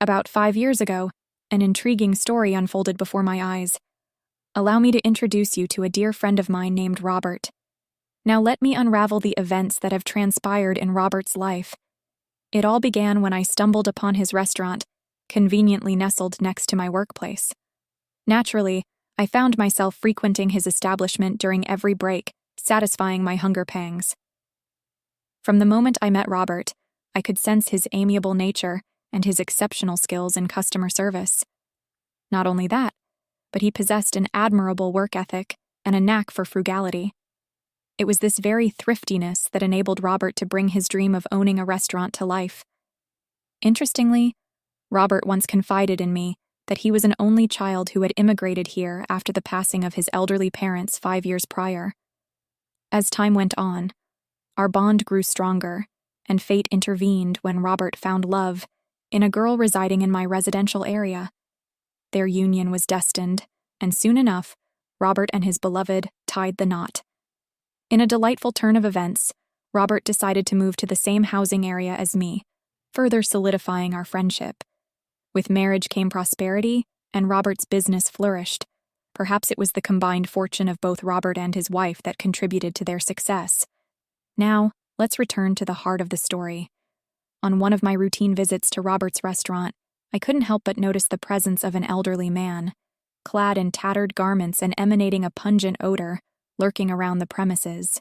About 5 years ago, an intriguing story unfolded before my eyes. Allow me to introduce you to a dear friend of mine named Robert. Now let me unravel the events that have transpired in Robert's life. It all began when I stumbled upon his restaurant, conveniently nestled next to my workplace. Naturally, I found myself frequenting his establishment during every break, satisfying my hunger pangs. From the moment I met Robert, I could sense his amiable nature and his exceptional skills in customer service. Not only that, but he possessed an admirable work ethic and a knack for frugality. It was this very thriftiness that enabled Robert to bring his dream of owning a restaurant to life. Interestingly, Robert once confided in me that he was an only child who had immigrated here after the passing of his elderly parents 5 years prior. As time went on, our bond grew stronger, and fate intervened when Robert found love in a girl residing in my residential area. Their union was destined, and soon enough, Robert and his beloved tied the knot. In a delightful turn of events, Robert decided to move to the same housing area as me, further solidifying our friendship. With marriage came prosperity, and Robert's business flourished. Perhaps it was the combined fortune of both Robert and his wife that contributed to their success. Now, let's return to the heart of the story. On one of my routine visits to Robert's restaurant, I couldn't help but notice the presence of an elderly man, clad in tattered garments and emanating a pungent odor, lurking around the premises.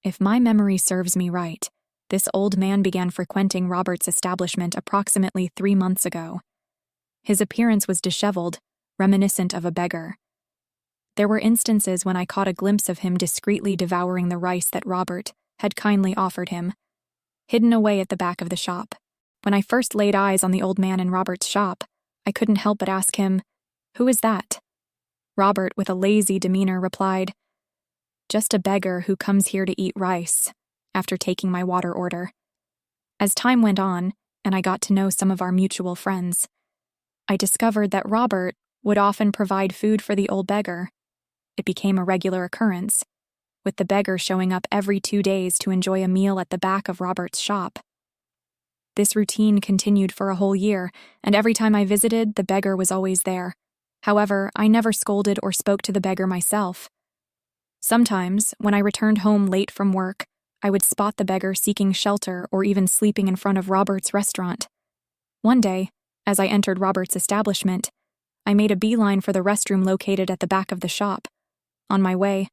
If my memory serves me right, this old man began frequenting Robert's establishment approximately 3 months ago. His appearance was disheveled, reminiscent of a beggar. There were instances when I caught a glimpse of him discreetly devouring the rice that Robert had kindly offered him, hidden away at the back of the shop. When I first laid eyes on the old man in Robert's shop, I couldn't help but ask him, "Who is that?" Robert, with a lazy demeanor, replied, "Just a beggar who comes here to eat rice," after taking my water order. As time went on, and I got to know some of our mutual friends, I discovered that Robert would often provide food for the old beggar. It became a regular occurrence, with the beggar showing up every 2 days to enjoy a meal at the back of Robert's shop. This routine continued for a whole year, and every time I visited, the beggar was always there. However, I never scolded or spoke to the beggar myself. Sometimes, when I returned home late from work, I would spot the beggar seeking shelter or even sleeping in front of Robert's restaurant. One day, as I entered Robert's establishment, I made a beeline for the restroom located at the back of the shop. On my way,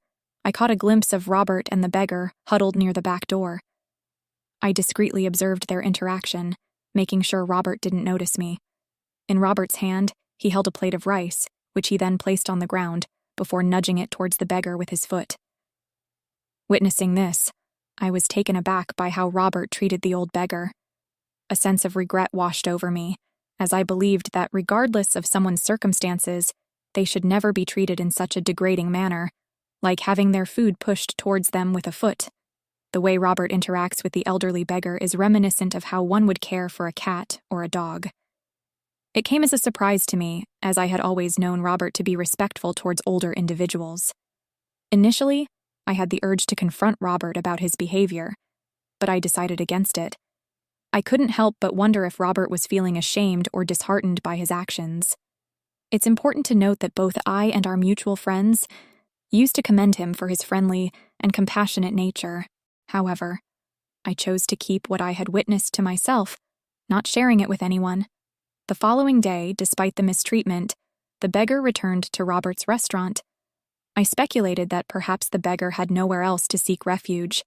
I caught a glimpse of Robert and the beggar huddled near the back door. I discreetly observed their interaction, making sure Robert didn't notice me. In Robert's hand, he held a plate of rice, which he then placed on the ground, before nudging it towards the beggar with his foot. Witnessing this, I was taken aback by how Robert treated the old beggar. A sense of regret washed over me, as I believed that regardless of someone's circumstances, they should never be treated in such a degrading manner, like having their food pushed towards them with a foot. The way Robert interacts with the elderly beggar is reminiscent of how one would care for a cat or a dog. It came as a surprise to me, as I had always known Robert to be respectful towards older individuals. Initially, I had the urge to confront Robert about his behavior, but I decided against it. I couldn't help but wonder if Robert was feeling ashamed or disheartened by his actions. It's important to note that both I and our mutual friends used to commend him for his friendly and compassionate nature. However, I chose to keep what I had witnessed to myself, not sharing it with anyone. The following day, despite the mistreatment, the beggar returned to Robert's restaurant. I speculated that perhaps the beggar had nowhere else to seek refuge.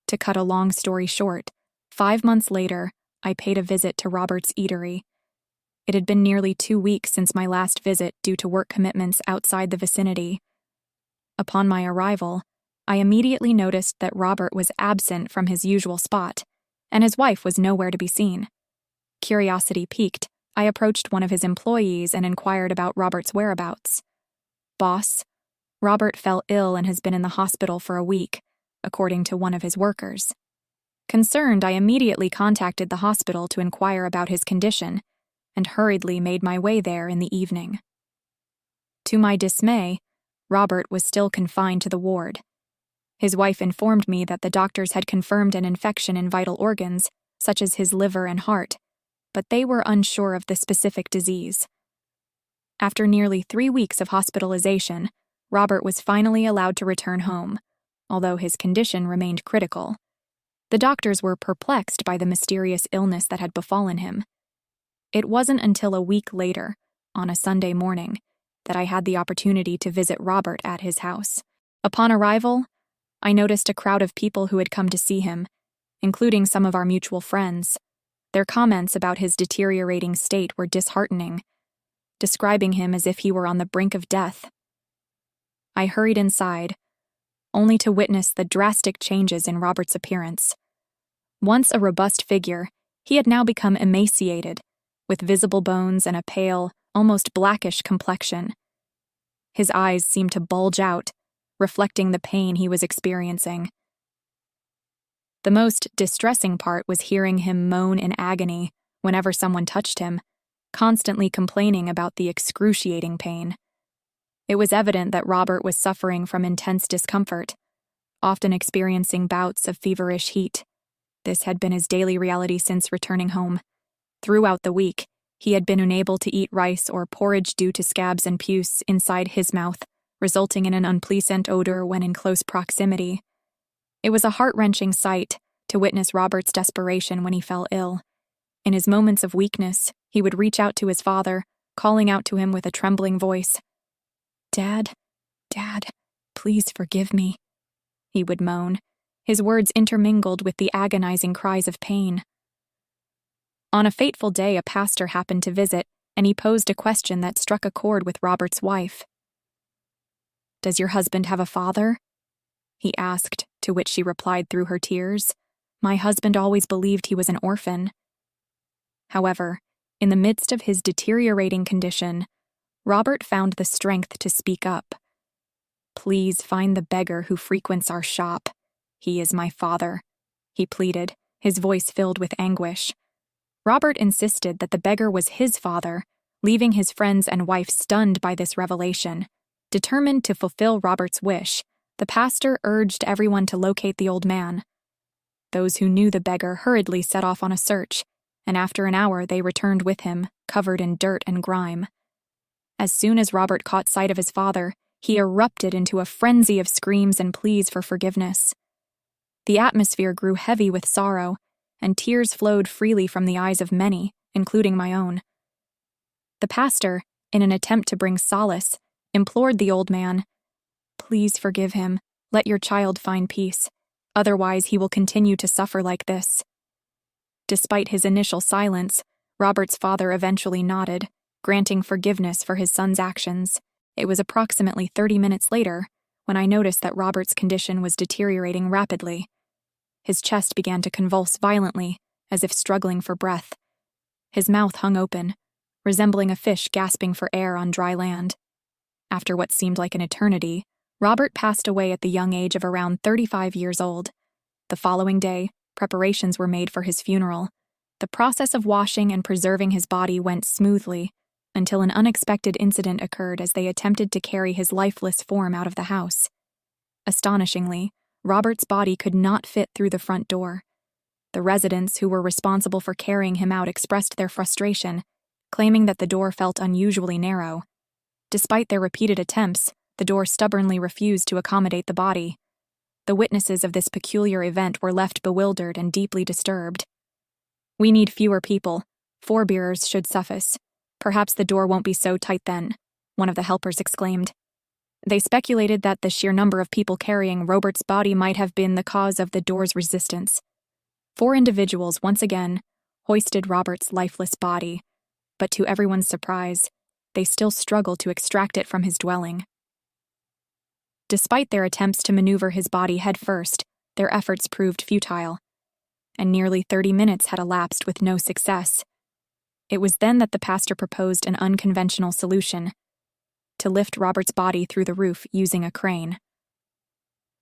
To cut a long story short, 5 months later, I paid a visit to Robert's eatery. It had been nearly 2 weeks since my last visit due to work commitments outside the vicinity. Upon my arrival, I immediately noticed that Robert was absent from his usual spot, and his wife was nowhere to be seen. Curiosity piqued, I approached one of his employees and inquired about Robert's whereabouts. "Boss, Robert fell ill and has been in the hospital for a week," according to one of his workers. Concerned, I immediately contacted the hospital to inquire about his condition, and hurriedly made my way there in the evening. To my dismay, Robert was still confined to the ward. His wife informed me that the doctors had confirmed an infection in vital organs, such as his liver and heart, but they were unsure of the specific disease. After nearly 3 weeks of hospitalization, Robert was finally allowed to return home, although his condition remained critical. The doctors were perplexed by the mysterious illness that had befallen him. It wasn't until a week later, on a Sunday morning, that I had the opportunity to visit Robert at his house. Upon arrival, I noticed a crowd of people who had come to see him, including some of our mutual friends. Their comments about his deteriorating state were disheartening, describing him as if he were on the brink of death. I hurried inside, only to witness the drastic changes in Robert's appearance. Once a robust figure, he had now become emaciated, with visible bones and a pale, almost blackish complexion. His eyes seemed to bulge out, reflecting the pain he was experiencing. The most distressing part was hearing him moan in agony whenever someone touched him, constantly complaining about the excruciating pain. It was evident that Robert was suffering from intense discomfort, often experiencing bouts of feverish heat. This had been his daily reality since returning home. Throughout the week, he had been unable to eat rice or porridge due to scabs and pus inside his mouth, resulting in an unpleasant odor when in close proximity. It was a heart-wrenching sight to witness Robert's desperation when he fell ill. In his moments of weakness, he would reach out to his father, calling out to him with a trembling voice. "Dad, Dad, please forgive me," he would moan, his words intermingled with the agonizing cries of pain. On a fateful day, a pastor happened to visit, and he posed a question that struck a chord with Robert's wife. "Does your husband have a father?" he asked, to which she replied through her tears. "My husband always believed he was an orphan." However, in the midst of his deteriorating condition, Robert found the strength to speak up. "Please find the beggar who frequents our shop. He is my father," he pleaded, his voice filled with anguish. Robert insisted that the beggar was his father, leaving his friends and wife stunned by this revelation. Determined to fulfill Robert's wish, the pastor urged everyone to locate the old man. Those who knew the beggar hurriedly set off on a search, and after an hour they returned with him, covered in dirt and grime. As soon as Robert caught sight of his father, he erupted into a frenzy of screams and pleas for forgiveness. The atmosphere grew heavy with sorrow, and tears flowed freely from the eyes of many, including my own. The pastor, in an attempt to bring solace, implored the old man, "Please forgive him. Let your child find peace. Otherwise, he will continue to suffer like this." Despite his initial silence, Robert's father eventually nodded, granting forgiveness for his son's actions. It was approximately 30 minutes later when I noticed that Robert's condition was deteriorating rapidly. His chest began to convulse violently, as if struggling for breath. His mouth hung open, resembling a fish gasping for air on dry land. After what seemed like an eternity, Robert passed away at the young age of around 35 years old. The following day, preparations were made for his funeral. The process of washing and preserving his body went smoothly, until an unexpected incident occurred as they attempted to carry his lifeless form out of the house. Astonishingly, Robert's body could not fit through the front door. The residents who were responsible for carrying him out expressed their frustration, claiming that the door felt unusually narrow. Despite their repeated attempts, the door stubbornly refused to accommodate the body. The witnesses of this peculiar event were left bewildered and deeply disturbed. "We need fewer people. 4 bearers should suffice. Perhaps the door won't be so tight then," one of the helpers exclaimed. They speculated that the sheer number of people carrying Robert's body might have been the cause of the door's resistance. 4 individuals once again hoisted Robert's lifeless body, but to everyone's surprise, they still struggled to extract it from his dwelling. Despite their attempts to maneuver his body headfirst, their efforts proved futile, and nearly 30 minutes had elapsed with no success. It was then that the pastor proposed an unconventional solution: to lift Robert's body through the roof using a crane.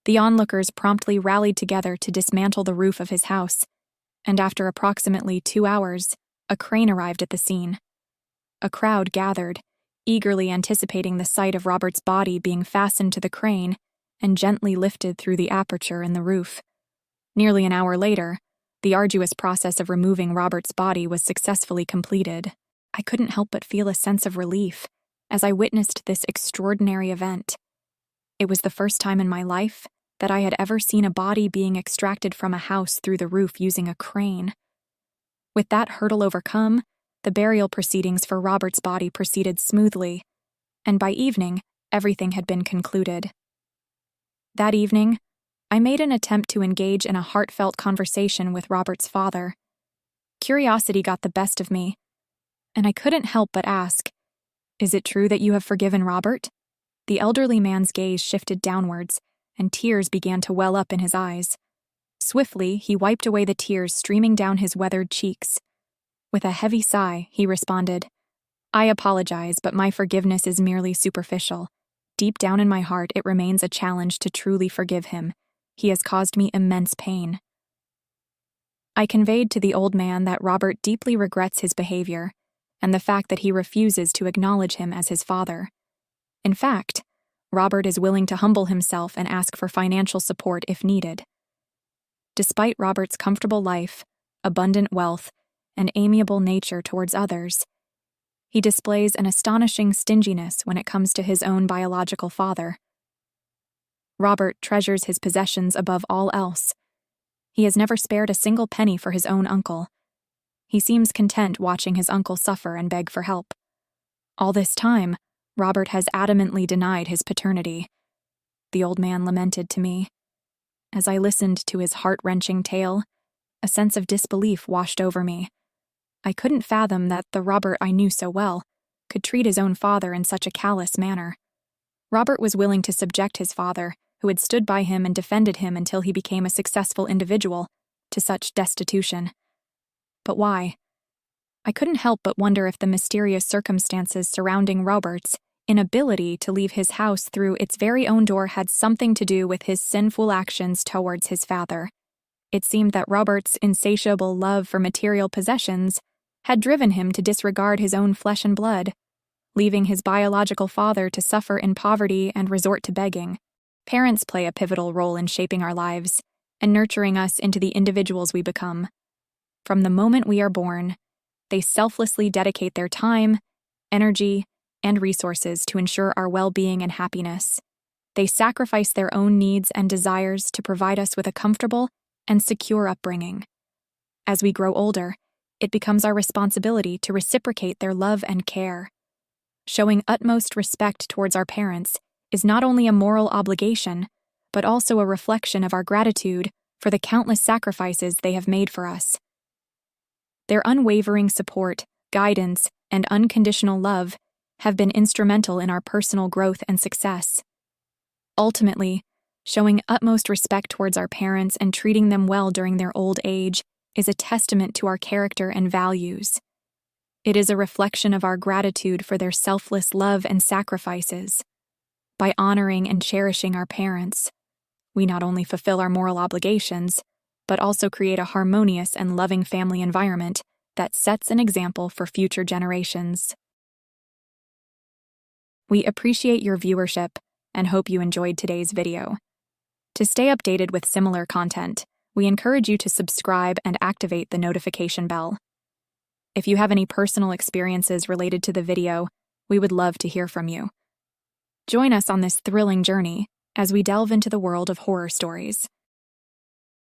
The onlookers promptly rallied together to dismantle the roof of his house, and after approximately 2 hours, a crane arrived at the scene. A crowd gathered, eagerly anticipating the sight of Robert's body being fastened to the crane and gently lifted through the aperture in the roof. Nearly an hour later, The arduous process of removing Robert's body was successfully completed. I couldn't help but feel a sense of relief as I witnessed this extraordinary event. It was the first time in my life that I had ever seen a body being extracted from a house through the roof using a crane. With that hurdle overcome, the burial proceedings for Robert's body proceeded smoothly, and by evening, everything had been concluded. That evening, I made an attempt to engage in a heartfelt conversation with Robert's father. Curiosity got the best of me, and I couldn't help but ask, "Is it true that you have forgiven Robert?" The elderly man's gaze shifted downwards, and tears began to well up in his eyes. Swiftly, he wiped away the tears streaming down his weathered cheeks. With a heavy sigh, he responded, "I apologize, but my forgiveness is merely superficial. Deep down in my heart, it remains a challenge to truly forgive him. He has caused me immense pain." I conveyed to the old man that Robert deeply regrets his behavior, and the fact that he refuses to acknowledge him as his father. In fact, Robert is willing to humble himself and ask for financial support if needed. Despite Robert's comfortable life, abundant wealth, and amiable nature towards others, he displays an astonishing stinginess when it comes to his own biological father. Robert treasures his possessions above all else. He has never spared a single penny for his own uncle. He seems content watching his uncle suffer and beg for help. All this time, Robert has adamantly denied his paternity. The old man lamented to me. As I listened to his heart-wrenching tale, a sense of disbelief washed over me. I couldn't fathom that the Robert I knew so well could treat his own father in such a callous manner. Robert was willing to subject his father, who had stood by him and defended him until he became a successful individual, to such destitution. But why? I couldn't help but wonder if the mysterious circumstances surrounding Robert's inability to leave his house through its very own door had something to do with his sinful actions towards his father. It seemed that Robert's insatiable love for material possessions had driven him to disregard his own flesh and blood, leaving his biological father to suffer in poverty and resort to begging. Parents play a pivotal role in shaping our lives and nurturing us into the individuals we become. From the moment we are born, they selflessly dedicate their time, energy, and resources to ensure our well-being and happiness. They sacrifice their own needs and desires to provide us with a comfortable and secure upbringing. As we grow older, it becomes our responsibility to reciprocate their love and care. Showing utmost respect towards our parents is not only a moral obligation, but also a reflection of our gratitude for the countless sacrifices they have made for us. Their unwavering support, guidance, and unconditional love have been instrumental in our personal growth and success. Ultimately, showing utmost respect towards our parents and treating them well during their old age is a testament to our character and values. It is a reflection of our gratitude for their selfless love and sacrifices. By honoring and cherishing our parents, we not only fulfill our moral obligations, but also create a harmonious and loving family environment that sets an example for future generations. We appreciate your viewership and hope you enjoyed today's video. To stay updated with similar content, we encourage you to subscribe and activate the notification bell. If you have any personal experiences related to the video, we would love to hear from you. Join us on this thrilling journey as we delve into the world of horror stories.